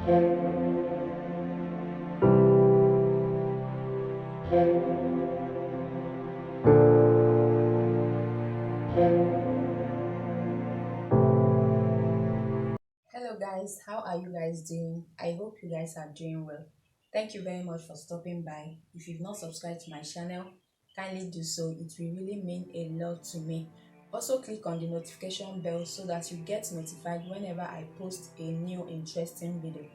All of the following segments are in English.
Hello guys, how are you guys doing? I hope you guys are doing well. Thank you very much for stopping by. If you've not subscribed to my channel, kindly do so. It will really mean a lot to me. Also click on the notification bell so that you get notified whenever I post a new interesting video.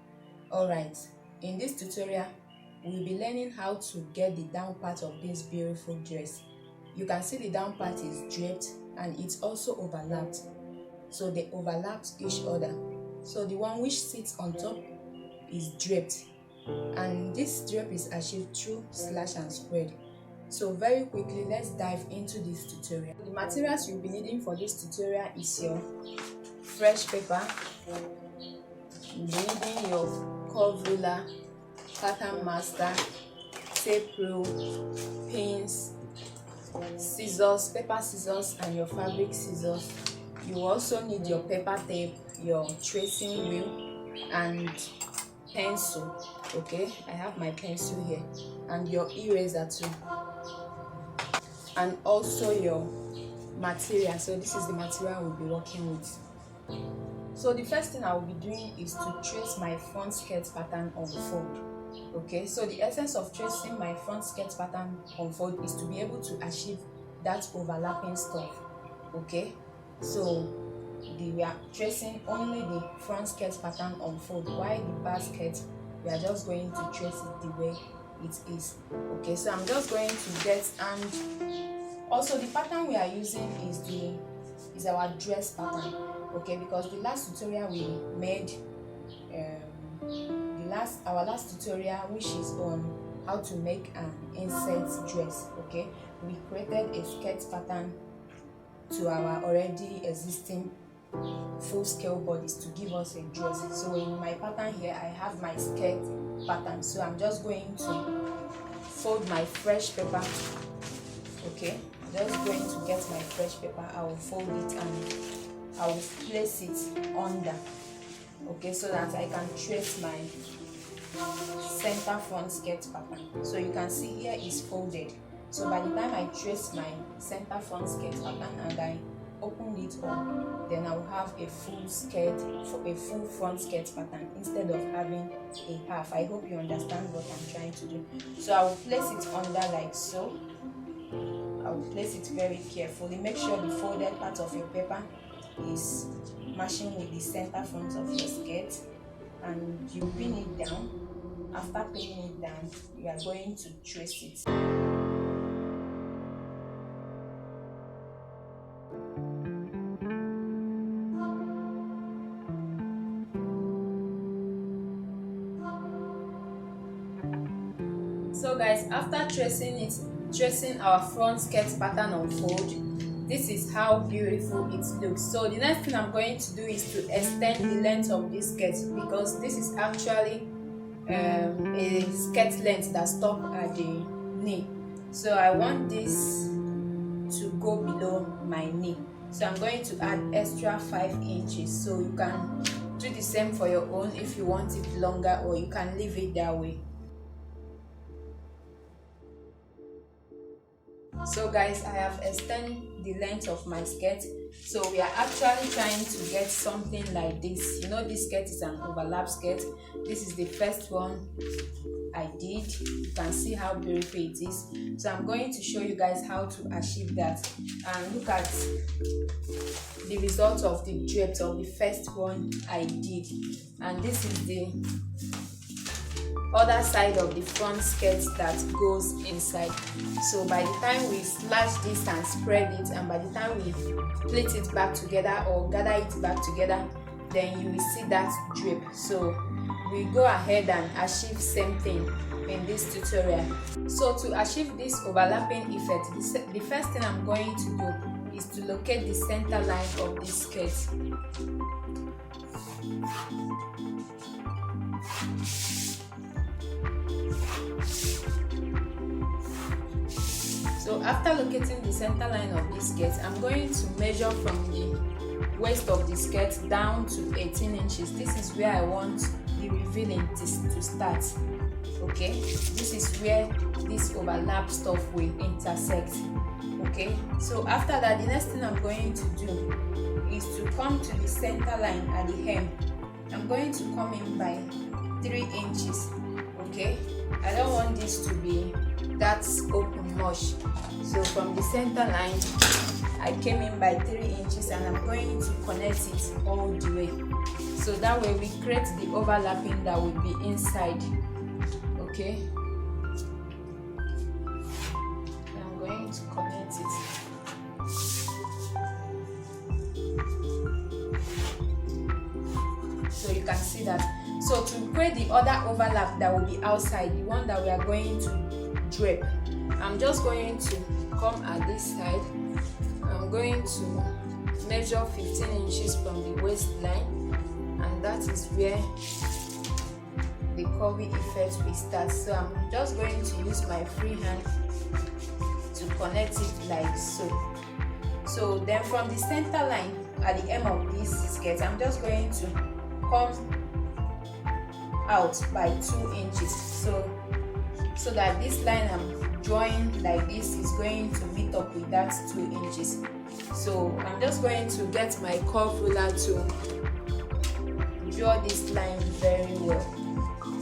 Alright, in this tutorial, we'll be learning how to get the down part of this beautiful dress. You can see the down part is draped and it's also overlapped. So they overlapped each other. So the one which sits on top is draped, and this drape is achieved through slash and spread. So very quickly, let's dive into this tutorial. The materials you'll be needing for this tutorial is your fresh paper, you'll be needing your curve ruler, pattern master, tape rule, pins, scissors, paper scissors, and your fabric scissors. You also need your paper tape, your tracing wheel, and pencil. Okay, I have my pencil here, and your eraser too, and also your material. So this is the material we'll be working with. So the first thing I will be doing is to trace my front skirt pattern on fold. Okay, so the essence of tracing my front skirt pattern on fold is to be able to achieve that overlapping stuff. Okay, so we are tracing only the front skirt pattern on fold, while the back skirt we are just going to trace it the way it is. Okay, so I'm just going to get, and also the pattern we are using is our dress pattern. Okay, because the last tutorial we made, our last tutorial, which is on how to make an insert dress. Okay, we created a skirt pattern to our already existing full scale bodies to give us a dress. So in my pattern here, I have my skirt pattern, so I'm just going to fold my fresh paper. Okay, I'm just going to get my fresh paper, I will fold it and I will place it under, okay, so that I can trace my center front skirt pattern. So you can see here is folded. So by the time I trace my center front skirt pattern and I open it up, then I will have a full skirt, a full front skirt pattern instead of having a half. I hope you understand what I'm trying to do. So I will place it under like so. I will place it very carefully. Make sure the folded part of your paper is matching with the center front of your skirt, and you pin it down. After pinning it down, you are going to trace it. So guys, after tracing our front skirt pattern on fold, this is how beautiful it looks. So the next thing I'm going to do is to extend the length of this skirt, because this is actually a skirt length that stops at the knee. So I want this to go below my knee. So I'm going to add extra 5 inches. So you can do the same for your own if you want it longer, or you can leave it that way. So guys, I have extended the length of my skirt. So we are actually trying to get something like this. You know, this skirt is an overlap skirt. This is the first one I did. You can see how beautiful it is. So I'm going to show you guys how to achieve that, and look at the result of the drapes of the first one I did. And this is the other side of the front skirt that goes inside. So by the time we slash this and spread it, and by the time we plait it back together or gather it back together, then you will see that drape. So we go ahead and achieve same thing in this tutorial. So to achieve this overlapping effect, the first thing I'm going to do is to locate the center line of this skirt. So after locating the center line of this skirt, I'm going to measure from the waist of the skirt down to 18 inches. This is where I want be revealing to start. Okay, this is where this overlap stuff will intersect. Okay, so after that, the next thing I'm going to do is to come to the center line at the hem. I'm going to come in by 3 inches. Okay, I don't want this to be that open much, so from the center line I came in by 3 inches, and I'm going to connect it all the way, so that way we create the overlapping that will be inside. Okay, I'm going to connect it. So you can see that. So to create the other overlap that will be outside, the one that we are going to drape, I'm just going to come at this side. I'm going to measure 15 inches from the waistline, and that is where the curvy effect will start. So I'm just going to use my free hand to connect it like so. So then from the center line at the end of this skirt, I'm just going to come out by 2 inches, so that this line I'm drawing like this is going to meet up with that 2 inches. So I'm just going to get my curve ruler to draw this line very well.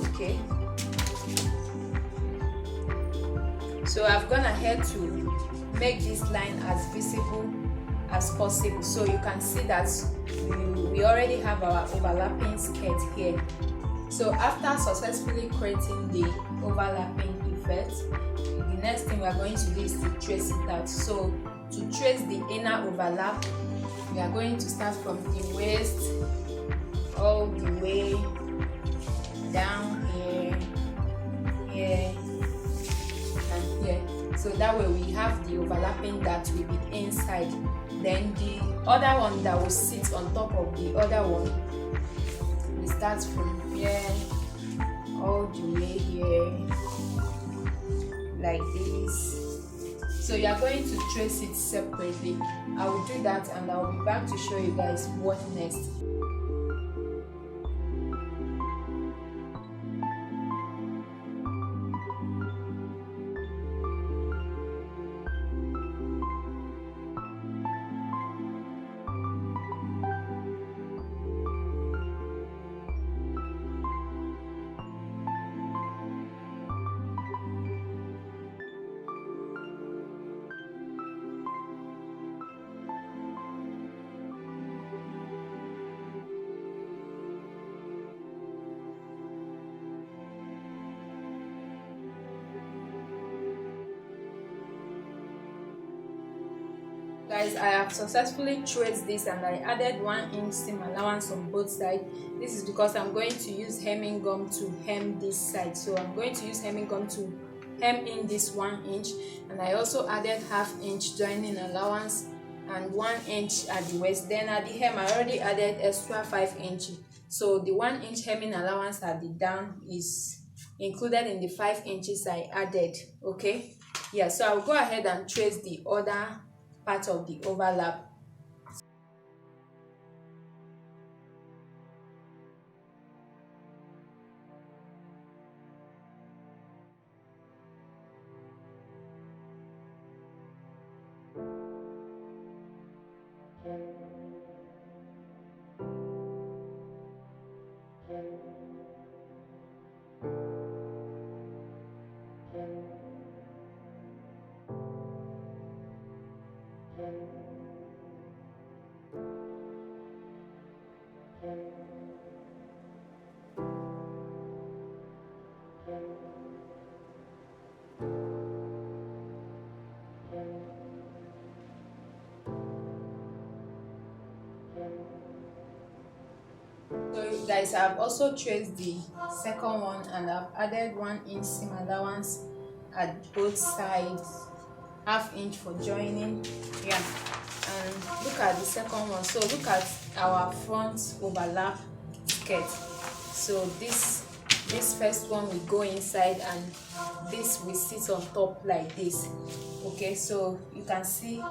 Okay, so I've gone ahead to make this line as visible as possible, so you can see that we already have our overlapping skirt here. So after successfully creating the overlapping effect, the next thing we are going to do is to trace it out. So to trace the inner overlap, we are going to start from the waist all the way down here, here, and here. So that way we have the overlapping that will be inside. Then the other one that will sit on top of the other one, we start from here all the way here like this. So you are going to trace it separately. I will do that, and I will be back to show you guys what next. Guys, I have successfully traced this, and I added 1 inch seam allowance on both sides. This is because I'm going to use hemming gum to hem this side. So I'm going to use hemming gum to hem in this 1 inch, and I also added ½ inch joining allowance and 1 inch at the waist. Then at the hem, I already added extra 5 inches. So the 1 inch hemming allowance at the down is included in the 5 inches I added. Okay, yeah, so I'll go ahead and trace the other part of the overlap. So guys, I've also traced the second one, and I've added 1 inch seam allowance at both sides, ½ inch for joining. Yeah, and look at the second one. So look at our front overlap skirt. So this first one will go inside, and this will sit on top like this. Okay, so you can see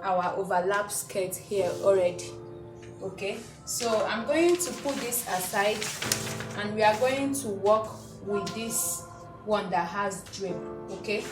our overlap skirt here already. Okay, so I'm going to put this aside, and we are going to work with this one that has drape. Okay.